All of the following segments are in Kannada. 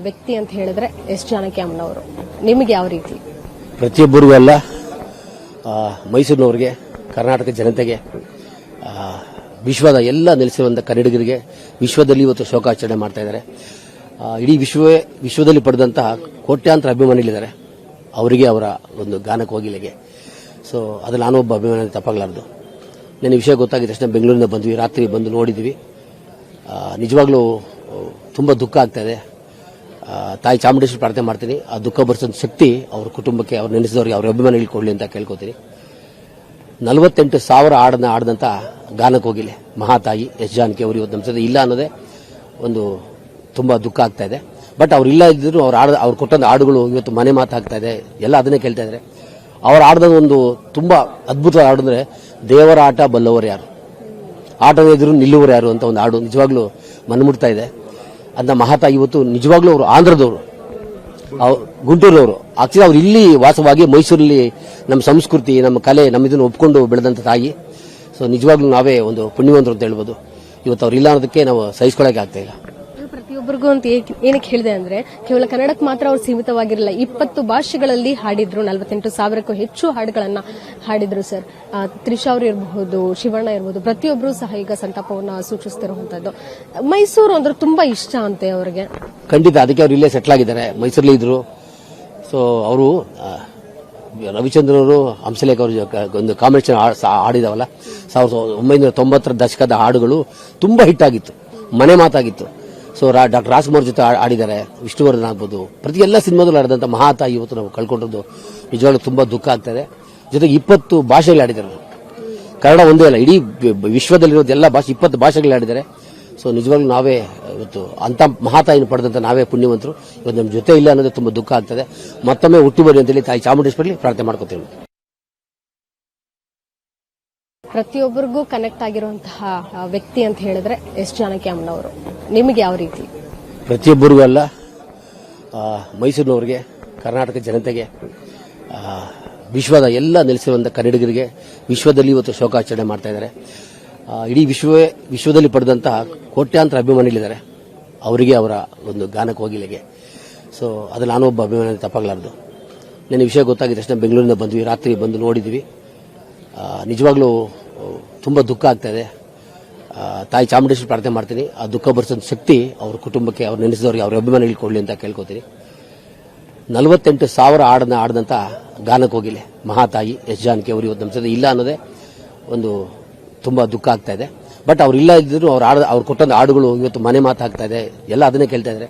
ವ್ಯಕ್ತಿ ಅಂತ ಹೇಳಿದ್ರೆ ಎಸ್ ಜಾನಕಿ ಅಮ್ಮನವರು ನಿಮಗೆ ಯಾವ ರೀತಿ? ಪ್ರತಿಯೊಬ್ಬರಿಗೂ ಅಲ್ಲ, ಮೈಸೂರಿನವರಿಗೆ, ಕರ್ನಾಟಕ ಜನತೆಗೆ, ವಿಶ್ವದ ಎಲ್ಲ ನೆಲೆಸಿರುವಂಥ ಕನ್ನಡಿಗರಿಗೆ ವಿಶ್ವದಲ್ಲಿ ಇವತ್ತು ಶೋಕಾಚರಣೆ ಮಾಡ್ತಾ ಇದ್ದಾರೆ. ಇಡೀ ವಿಶ್ವದಲ್ಲಿ ಪಡೆದಂತಹ ಕೋಟ್ಯಾಂತರ ಅಭಿಮಾನಿಗಳಿದ್ದಾರೆ. ಅವರಿಗೆ ಅವರ ಒಂದು ಗಾನ ಕೋಗಿಲೆಗೆ ಸೊ ಅದು ನಾನೊಬ್ಬ ಅಭಿಮಾನಿ ತಪ್ಪಾಗಲಾರದು. ನನ್ನ ವಿಷಯ ಗೊತ್ತಾಗಿದ್ದ ತಕ್ಷಣ ಬೆಂಗಳೂರಿನಿಂದ ಬಂದ್ವಿ, ರಾತ್ರಿ ಬಂದು ನೋಡಿದ್ವಿ. ನಿಜವಾಗ್ಲೂ ತುಂಬ ದುಃಖ ಆಗ್ತಾ ಇದೆ. ತಾಯಿ ಚಾಮುಂಡೇಶ್ವರಿ ಪ್ರಾರ್ಥನೆ ಮಾಡ್ತೀನಿ, ಆ ದುಃಖ ಭರಿಸೋ ಶಕ್ತಿ ಅವ್ರ ಕುಟುಂಬಕ್ಕೆ, ಅವ್ರು ನೆನೆಸಿದವ್ರಿಗೆ, ಅವ್ರ ಅಭಿಮಾನಿಗಳಿಗೆ ಕೊಡಲಿ ಅಂತ ಕೇಳ್ಕೊತೀನಿ. 48,000 ಹಾಡನ್ನ ಆಡಿದಂಥ ಗಾನ ಕೋಗಿಲೆ ಮಹಾತಾಯಿ ಎಸ್ ಜಾನಕಿ ಅವರು ಇವತ್ತು ನಮ್ಮ ಜೊತೆ ಇಲ್ಲ ಅನ್ನೋದೇ ಒಂದು ತುಂಬ ದುಃಖ ಆಗ್ತಾ ಇದೆ. ಬಟ್ ಅವ್ರು ಇಲ್ಲ ಇದ್ದರೂ ಅವ್ರು ಕೊಟ್ಟಂತ ಹಾಡುಗಳು ಇವತ್ತು ಮನೆ ಮಾತಾಗ್ತಾ ಇದೆ, ಎಲ್ಲ ಅದನ್ನೇ ಕೇಳ್ತಾ ಇದ್ದಾರೆ. ಅವ್ರು ಆಡಿದ ಒಂದು ತುಂಬ ಅದ್ಭುತವಾದ ಹಾಡು ಅಂದರೆ ದೇವರ ಆಟ ಬಲ್ಲವರು ಯಾರು, ಆಟದ ಎದುರು ನಿಲ್ಲುವರು ಯಾರು ಅಂತ ಒಂದು ಹಾಡು ನಿಜವಾಗ್ಲೂ ಮನಮುಟ್ತಾ ಇದೆ. ಅಂತ ಮಹಾತಾಯಿ ಇವತ್ತು ನಿಜವಾಗ್ಲೂ ಅವರು ಆಂಧ್ರದವರು, ಗುಂಟೂರವರು. ಆಕ್ಚುಲಿ ಅವ್ರು ಇಲ್ಲಿ ವಾಸವಾಗಿ ಮೈಸೂರಲ್ಲಿ ನಮ್ಮ ಸಂಸ್ಕೃತಿ, ನಮ್ಮ ಕಲೆ, ನಮ್ಮ ಇದನ್ನು ಒಪ್ಕೊಂಡು ಬೆಳೆದಂಥ ತಾಯಿ. ಸೊ ನಿಜವಾಗ್ಲೂ ನಾವೇ ಒಂದು ಪುಣ್ಯವಂತರು ಅಂತ ಹೇಳ್ಬೋದು. ಇವತ್ತು ಅವ್ರು ಇಲ್ಲ ಅನ್ನೋದಕ್ಕೆ ನಾವು ಸಹಿಸ್ಕೊಳ್ಳೋಕೆ ಆಗ್ತಾ ಇಲ್ಲ. ಪ್ರತಿಯೊಬ್ಬರಿಗೂ ಅಂತ ಏನಕ್ಕೆ ಹೇಳಿದೆ ಅಂದ್ರೆ, ಕೇವಲ ಕನ್ನಡಕ್ಕೆ ಮಾತ್ರ ಅವ್ರು ಸೀಮಿತವಾಗಿರಲಿಲ್ಲ, 20 ಭಾಷೆಗಳಲ್ಲಿ ಹಾಡಿದ್ರು. 48,000ಕ್ಕೂ ಹೆಚ್ಚು ಹಾಡುಗಳನ್ನ ಹಾಡಿದ್ರು ಸರ್. ತ್ರಿಷಾ ಅವರು ಇರಬಹುದು, ಶಿವಣ್ಣ ಇರಬಹುದು, ಪ್ರತಿಯೊಬ್ಬರು ಸಹ ಈಗ ಸಂತಾಪವನ್ನ ಸೂಚಿಸ್ತಿರುವಂತದ್ದು. ಮೈಸೂರು ಅಂದ್ರೆ ತುಂಬಾ ಇಷ್ಟ ಅಂತೆ ಅವರಿಗೆ. ಖಂಡಿತ, ಅದಕ್ಕೆ ಅವ್ರು ಇಲ್ಲೇ ಸೆಟ್ಲ್ ಆಗಿದ್ದಾರೆ, ಮೈಸೂರಲ್ಲಿ ಇದ್ರು. ಸೊ ಅವರು ರವಿಚಂದ್ರನ್ ಅವರು, ಹಂಸಲೇಖ ಅವರು ಒಂದು ಕಾಂಬಿನೇಷನ್ ಹಾಡಿದವಲ್ಲ, 1990ರ ದಶಕದ ಹಾಡುಗಳು ತುಂಬಾ ಹಿಟ್ ಆಗಿತ್ತು, ಮನೆ ಮಾತಾಗಿತ್ತು. ಸೊ ಡಾಕ್ಟರ್ ರಾಜ್ಕುಮಾರ್ ಜೊತೆ ಆಡಿದ್ದಾರೆ, ವಿಷ್ಣುವರ್ಧನ್ ಆಗ್ಬೋದು, ಪ್ರತಿ ಎಲ್ಲ ಸಿನಿಮಾದಲ್ಲೂ ಆಡಿದಂಥ ಮಹಾತಾಯಿ ಇವತ್ತು ನಾವು ಕಳ್ಕೊಂಡಿರೋದು ನಿಜವಾಗ್ಲೂ ತುಂಬಾ ದುಃಖ ಆಗ್ತದೆ. ಜೊತೆಗೆ 20 ಭಾಷೆಗಳು ಆಡಿದ್ದಾರೆ. ಕನ್ನಡ ಒಂದೇ ಅಲ್ಲ, ಇಡೀ ವಿಶ್ವದಲ್ಲಿರೋದು ಎಲ್ಲ ಭಾಷೆ, 20 ಭಾಷೆಗಳು ಆಡಿದ್ದಾರೆ. ಸೊ ನಿಜವಾಗ್ಲೂ ನಾವೇ ಇವತ್ತು ಅಂತ ಮಹಾತಾಯಿನ ಪಡೆದಂತ ನಾವೇ ಪುಣ್ಯವಂತರು. ಇವತ್ತು ನಮ್ಮ ಜೊತೆ ಇಲ್ಲ ಅನ್ನೋದೇ ತುಂಬಾ ದುಃಖ ಆಗ್ತದೆ. ಮತ್ತೊಮ್ಮೆ ಹುಟ್ಟಿ ಬರಿ ಅಂತೇಳಿ ತಾಯಿ ಚಾಮುಂಡೇಶ್ವರಿ ಪ್ರಾರ್ಥನೆ ಮಾಡ್ಕೊತೀವಿ. ಪ್ರತಿಯೊಬ್ಬರಿಗೂ ಕನೆಕ್ಟ್ ಆಗಿರುವಂತಹ ವ್ಯಕ್ತಿ ಅಂತ ಹೇಳಿದ್ರೆ ಎಸ್ ಜಾನಕಿ ಅಮ್ಮನವರು ನಿಮಗೆ ಯಾವ ರೀತಿ? ಪ್ರತಿಯೊಬ್ಬರಿಗೂ ಅಲ್ಲ, ಮೈಸೂರಿನವರಿಗೆ, ಕರ್ನಾಟಕ ಜನತೆಗೆ, ವಿಶ್ವದ ಎಲ್ಲ ನೆಲೆಸಿರುವಂಥ ಕನ್ನಡಿಗರಿಗೆ ವಿಶ್ವದಲ್ಲಿ ಇವತ್ತು ಶೋಕಾಚರಣೆ ಮಾಡ್ತಾ ಇದ್ದಾರೆ. ಇಡೀ ವಿಶ್ವದಲ್ಲಿ ಪಡೆದಂತಹ ಕೋಟ್ಯಾಂತರ ಅಭಿಮಾನಿಗಳಿದ್ದಾರೆ. ಅವರಿಗೆ ಅವರ ಒಂದು ಗಾನ ಕೋಗಿಲೆಗೆ ಸೊ ಅದು ನಾನೊಬ್ಬ ಅಭಿಮಾನಿ ತಪ್ಪಾಗಲಾರದು. ನನ್ನ ವಿಷಯ ಗೊತ್ತಾಗಿದ್ದ ತಕ್ಷಣ ಬೆಂಗಳೂರಿನಿಂದ ಬಂದ್ವಿ, ರಾತ್ರಿ ಬಂದು ನೋಡಿದ್ವಿ. ನಿಜವಾಗ್ಲೂ ತುಂಬ ದುಃಖ ಆಗ್ತಾ ಇದೆ. ತಾಯಿ ಚಾಮುಂಡೇಶ್ವರಿ ಪ್ರಾರ್ಥನೆ ಮಾಡ್ತೀನಿ, ಆ ದುಃಖ ಭರಿಸೋ ಶಕ್ತಿ ಅವ್ರ ಕುಟುಂಬಕ್ಕೆ, ಅವ್ರು ನೆನೆಸಿದವ್ರಿಗೆ, ಅವ್ರ ಅಭಿಮಾನಿಗಳಿಗೆ ಕೊಡಲಿ ಅಂತ ಕೇಳ್ಕೊತೀನಿ. 48,000 ಹಾಡನ್ನ ಆಡಿದಂಥ ಗಾನ ಕೋಗಿಲೆ ಮಹಾತಾಯಿ ಎಸ್ ಜಾನಕಿ ಅವರು ಇವತ್ತು ನಮ್ಮ ಜೊತೆ ಇಲ್ಲ ಅನ್ನೋದೇ ಒಂದು ತುಂಬ ದುಃಖ ಆಗ್ತಾ ಇದೆ. ಬಟ್ ಅವ್ರು ಇಲ್ಲ ಇದ್ದರೂ ಅವ್ರು ಕೊಟ್ಟಂತ ಹಾಡುಗಳು ಇವತ್ತು ಮನೆ ಮಾತಾಗ್ತಾ ಇದೆ, ಎಲ್ಲ ಅದನ್ನೇ ಕೇಳ್ತಾ ಇದ್ದಾರೆ.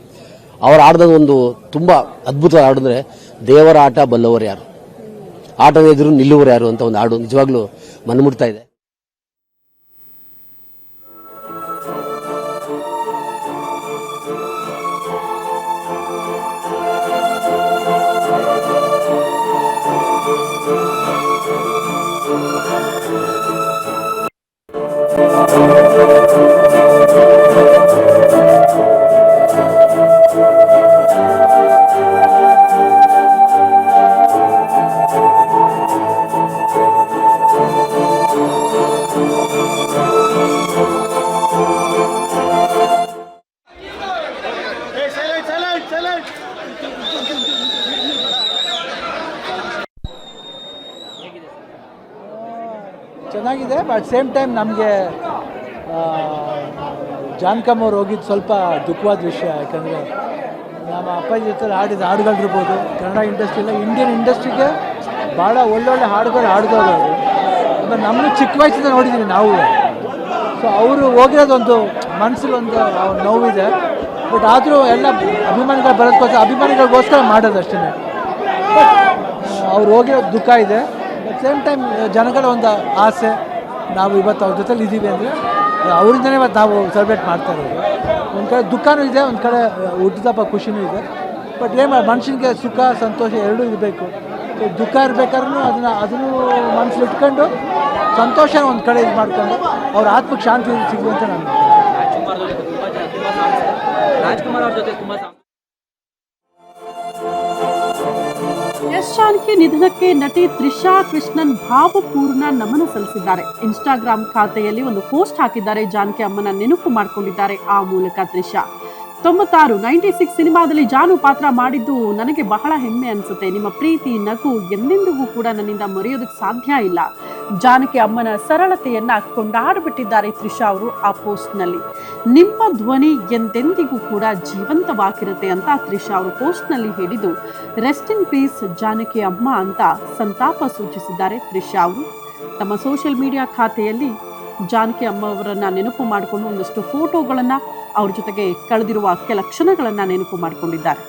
ಅವ್ರು ಆಡಿದ ಒಂದು ತುಂಬಾ ಅದ್ಭುತವಾದ ಹಾಡು ಅಂದರೆ ದೇವರ ಆಟ ಬಲ್ಲವರು ಯಾರು, ಆಟದ ಎದುರು ನಿಲ್ಲುವರು ಯಾರು ಅಂತ ಒಂದು ಹಾಡು ನಿಜವಾಗ್ಲೂ ಮನಮುಟ್ತಾ ಇದೆ. ಚೆನ್ನಾಗಿದೆ. ಬಟ್ ಸೇಮ್ ಟೈಮ್ ನಮಗೆ ಜಾನಕಮ್ಮ ಅವ್ರು ಹೋಗಿದ್ದು ಸ್ವಲ್ಪ ದುಃಖವಾದ ವಿಷಯ. ಯಾಕಂದರೆ ನಮ್ಮ ಅಪ್ಪಾಜಿ ಜೊತೆ ಆಡಿದ ಹಾಡುಗಳಿರ್ಬೋದು, ಕನ್ನಡ ಇಂಡಸ್ಟ್ರಿಲ್ಲ, ಇಂಡಿಯನ್ ಇಂಡಸ್ಟ್ರಿಗೆ ಭಾಳ ಒಳ್ಳೊಳ್ಳೆ ಹಾಡುಗಳು ಹಾಡಿದವರು. ಆಮೇಲೆ ನಮ್ಮನ್ನು ಚಿಕ್ಕ ವಯಸ್ಸಿಂದ ನೋಡಿದ್ದೀವಿ ನಾವು. ಸೊ ಅವರು ಹೋಗಿರೋದೊಂದು ಮನಸ್ಸಲ್ಲಿ ಒಂದು ನೋವಿದೆ. ಬಟ್ ಆದರೂ ಎಲ್ಲ ಅಭಿಮಾನಿಗಳು ಬರೋದಕ್ಕೋಸ್ಕರ, ಅಭಿಮಾನಿಗಳಿಗೋಸ್ಕರ ಮಾಡೋದು ಅಷ್ಟೇ. ಅವ್ರು ಹೋಗಿರೋದು ದುಃಖ ಇದೆ. ಬಟ್ ಸೇಮ್ ಟೈಮ್ ಜನಗಳ ಒಂದು ಆಸೆ, ನಾವು ಇವತ್ತು ಅವ್ರ ಜೊತೆಲಿ ಇದ್ದೀವಿ ಅಂದರೆ ಅವರಿಂದನೇ ಇವತ್ತು ನಾವು ಸೆಲೆಬ್ರೇಟ್ ಮಾಡ್ತಾ ಇರೋದು. ಒಂದು ಕಡೆ ದುಃಖನೂ ಇದೆ, ಒಂದು ಕಡೆ ಹುಟ್ಟಿದಪ್ಪ ಖುಷಿನೂ ಇದೆ. ಬಟ್ ಏನು ಮನುಷ್ಯನಿಗೆ ಸುಖ ಸಂತೋಷ ಎರಡೂ ಇರಬೇಕು. ದುಃಖ ಇರಬೇಕಾದ್ರೂ ಅದನ್ನು ಮನಸ್ಸಲ್ಲಿ ಇಟ್ಕೊಂಡು ಸಂತೋಷನ ಒಂದು ಕಡೆ ಇದು ಮಾಡ್ಕೊಂಡು ಅವ್ರ ಆತ್ಮಕ್ಕೆ ಶಾಂತಿ ಸಿಗುವಂತ ನಾನು ರಾಜ್ಕುಮಾರ್ ಅವ್ರ ಜೊತೆ ತುಂಬಾ ಎಸ್ ಜಾನಕಿ ನಿಧನಕ್ಕೆ ನಟಿ ತ್ರಿಷಾ ಕೃಷ್ಣನ್ ಭಾವಪೂರ್ಣ ನಮನ ಸಲ್ಲಿಸಿದ್ದಾರೆ. ಇನ್ಸ್ಟಾಗ್ರಾಮ್ ಖಾತೆಯಲ್ಲಿ ಒಂದು ಪೋಸ್ಟ್ ಹಾಕಿದ್ದಾರೆ. ಜಾನಕಿ ಅಮ್ಮನ ನೆನಪು ಮಾಡಿಕೊಂಡಿದ್ದಾರೆ. ಆ ಮೂಲಕ ತ್ರಿಷಾ 96 ಸಿನಿಮಾದಲ್ಲಿ ಜಾನು ಪಾತ್ರ ಮಾಡಿದ್ದು ನನಗೆ ಬಹಳ ಹೆಮ್ಮೆ ಅನಿಸುತ್ತೆ. ನಿಮ್ಮ ಪ್ರೀತಿ ನಗು ಎಂದೆಂದಿಗೂ ಕೂಡ ನನ್ನಿಂದ ಮರೆಯೋದಕ್ಕೆ ಸಾಧ್ಯ ಇಲ್ಲ. ಜಾನಕಿ ಅಮ್ಮನ ಸರಳತೆಯನ್ನ ಕೊಂಡಾಡಿಬಿಟ್ಟಿದ್ದಾರೆ ತ್ರಿಷಾ ಅವರು ಆ ಪೋಸ್ಟ್ನಲ್ಲಿ. ನಿಮ್ಮ ಧ್ವನಿ ಎಂದೆಂದಿಗೂ ಕೂಡ ಜೀವಂತವಾಗಿರುತ್ತೆ ಅಂತ ತ್ರಿಷಾ ಅವರು ಪೋಸ್ಟ್ನಲ್ಲಿ ಹೇಳಿದ್ದು ರೆಸ್ಟ್ ಇನ್ ಪೀಸ್ ಜಾನಕಿ ಅಮ್ಮ ಅಂತ ಸಂತಾಪ ಸೂಚಿಸಿದ್ದಾರೆ ತ್ರಿಷಾ ಅವರು. ತಮ್ಮ ಸೋಷಿಯಲ್ ಮೀಡಿಯಾ ಖಾತೆಯಲ್ಲಿ ಜಾನಕಿ ಅಮ್ಮ ಅವರನ್ನ ನೆನಪು ಮಾಡಿಕೊಂಡು ಒಂದಷ್ಟು ಫೋಟೋಗಳನ್ನು ಅವ್ರ ಜೊತೆಗೆ ಕಳೆದಿರುವ ಕೆಲ ಕ್ಷಣಗಳನ್ನು ನೆನಪು ಮಾಡಿಕೊಂಡಿದ್ದಾರೆ.